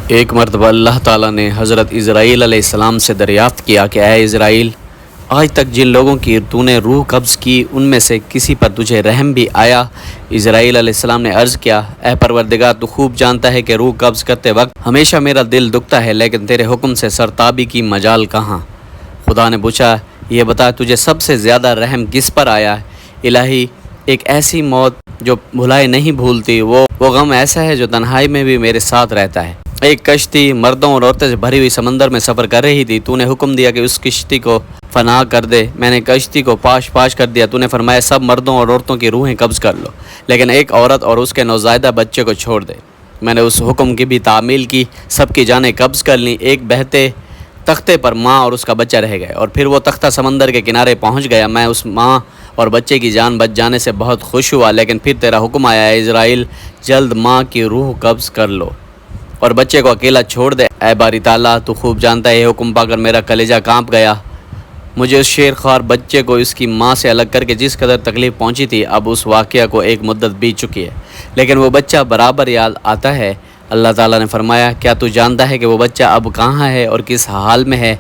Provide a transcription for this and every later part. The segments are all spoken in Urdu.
ایک مرتبہ اللہ تعالیٰ نے حضرت اسرائیل علیہ السلام سے دریافت کیا کہ اے اسرائیل، آج تک جن لوگوں کی تو نے روح قبض کی ان میں سے کسی پر تجھے رحم بھی آیا؟ اسرائیل علیہ السلام نے عرض کیا، اے پروردگار، تو خوب جانتا ہے کہ روح قبض کرتے وقت ہمیشہ میرا دل دکھتا ہے، لیکن تیرے حکم سے سرتابی کی مجال کہاں؟ خدا نے پوچھا، یہ بتا تجھے سب سے زیادہ رحم کس پر آیا ہے؟ الہی، ایک ایسی موت جو بھلائے نہیں بھولتی، وہ غم ایسا ہے جو تنہائی میں بھی میرے ساتھ رہتا ہے۔ ایک کشتی مردوں اور عورتوں سے بھری ہوئی سمندر میں سفر کر رہی تھی، تو نے حکم دیا کہ اس کشتی کو فنا کر دے۔ میں نے کشتی کو پاش کر دیا، تو نے فرمایا سب مردوں اور عورتوں کی روحیں قبض کر لو، لیکن ایک عورت اور اس کے نوزائیدہ بچے کو چھوڑ دے۔ میں نے اس حکم کی بھی تعمیل کی، سب کی جانیں قبض کر لیں۔ ایک بہتے تختے پر ماں اور اس کا بچہ رہ گئے، اور پھر وہ تختہ سمندر کے کنارے پہنچ گیا۔ میں اس ماں اور بچے کی جان بچ جانے سے بہت خوش ہوا، لیکن پھر تیرا حکم آیا، اے اسرائیل، جلد ماں کی روح قبض کر لو اور بچے کو اکیلا چھوڑ دے۔ اے باری تعالیٰ، تو خوب جانتا ہے، یہ حکم پا کر میرا کلیجہ کانپ گیا۔ مجھے اس شیر خوار بچے کو اس کی ماں سے الگ کر کے جس قدر تکلیف پہنچی تھی، اب اس واقعہ کو ایک مدت بیت چکی ہے، لیکن وہ بچہ برابر یاد آتا ہے۔ اللہ تعالیٰ نے فرمایا، کیا تو جانتا ہے کہ وہ بچہ اب کہاں ہے اور کس حال میں ہے؟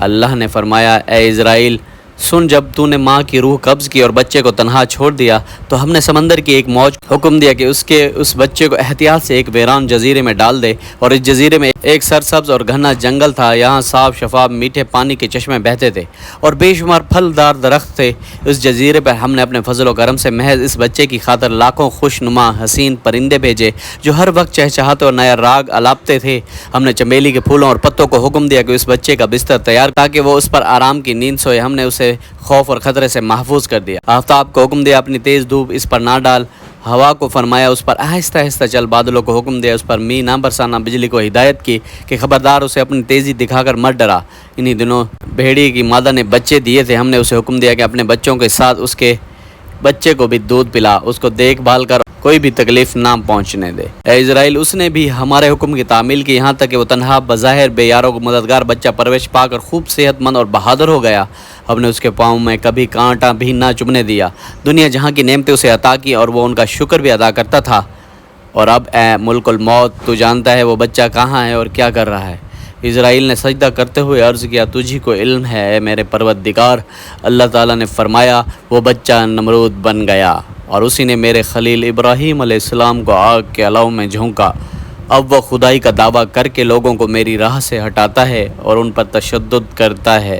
اللہ نے فرمایا، اے اسرائیل، سن، جب تو نے ماں کی روح قبض کی اور بچے کو تنہا چھوڑ دیا تو ہم نے سمندر کی ایک موج حکم دیا کہ اس بچے کو احتیاط سے ایک ویران جزیرے میں ڈال دے، اور اس جزیرے میں ایک سرسبز اور گھنا جنگل تھا، یہاں صاف شفاف میٹھے پانی کے چشمے بہتے تھے اور بے شمار پھلدار درخت تھے۔ اس جزیرے پر ہم نے اپنے فضل و کرم سے محض اس بچے کی خاطر لاکھوں خوش نما حسین پرندے بھیجے جو ہر وقت چہچہاتے اور نیا راگ الاپتے تھے۔ ہم نے چمیلی کے پھولوں اور پتوں کو حکم دیا کہ اس بچے کا بستر تیار تاکہ وہ اس پر آرام کی نیند سوئے۔ ہم نے اسے خوف اور خطرے سے محفوظ کر دیا۔ آفتاب کو حکم دیا اپنی تیز دھوپ اس پر نہ ڈال، ہوا کو فرمایا اس پر آہستہ آہستہ چل، بادلوں کو حکم دیا اس پر می نہ برسانا، بجلی کو ہدایت کی کہ خبردار اسے اپنی تیزی دکھا کر مت ڈرا۔ انہی دنوں بھیڑی کی مادہ نے بچے دیے تھے، ہم نے اسے حکم دیا کہ اپنے بچوں کے ساتھ اس کے بچے کو بھی دودھ پلا، اس کو دیکھ بھال کر کوئی بھی تکلیف نہ پہنچنے دے۔ اے اسرائیل، اس نے بھی ہمارے حکم کی تعمیل کی، یہاں تک کہ وہ تنہا بظاہر بے یاروں کو مددگار بچہ پرورش پا کر خوب صحت مند اور بہادر ہو گیا۔ ہم نے اس کے پاؤں میں کبھی کانٹا بھی نہ چبھنے دیا۔ دنیا جہاں کی نعمتیں اسے عطا کی اور وہ ان کا شکر بھی ادا کرتا تھا۔ اور اب اے ملک الموت، تو جانتا ہے وہ بچہ کہاں ہے اور کیا کر رہا ہے؟ اسرائیل نے سجدہ کرتے ہوئے عرض کیا، تجھی کو علم ہے اے میرے پروردگار۔ اللہ تعالیٰ نے فرمایا، وہ بچہ نمرود بن گیا اور اسی نے میرے خلیل ابراہیم علیہ السلام کو آگ کے الو میں جھونکا۔ اب وہ خدائی کا دعویٰ کر کے لوگوں کو میری راہ سے ہٹاتا ہے اور ان پر تشدد کرتا ہے۔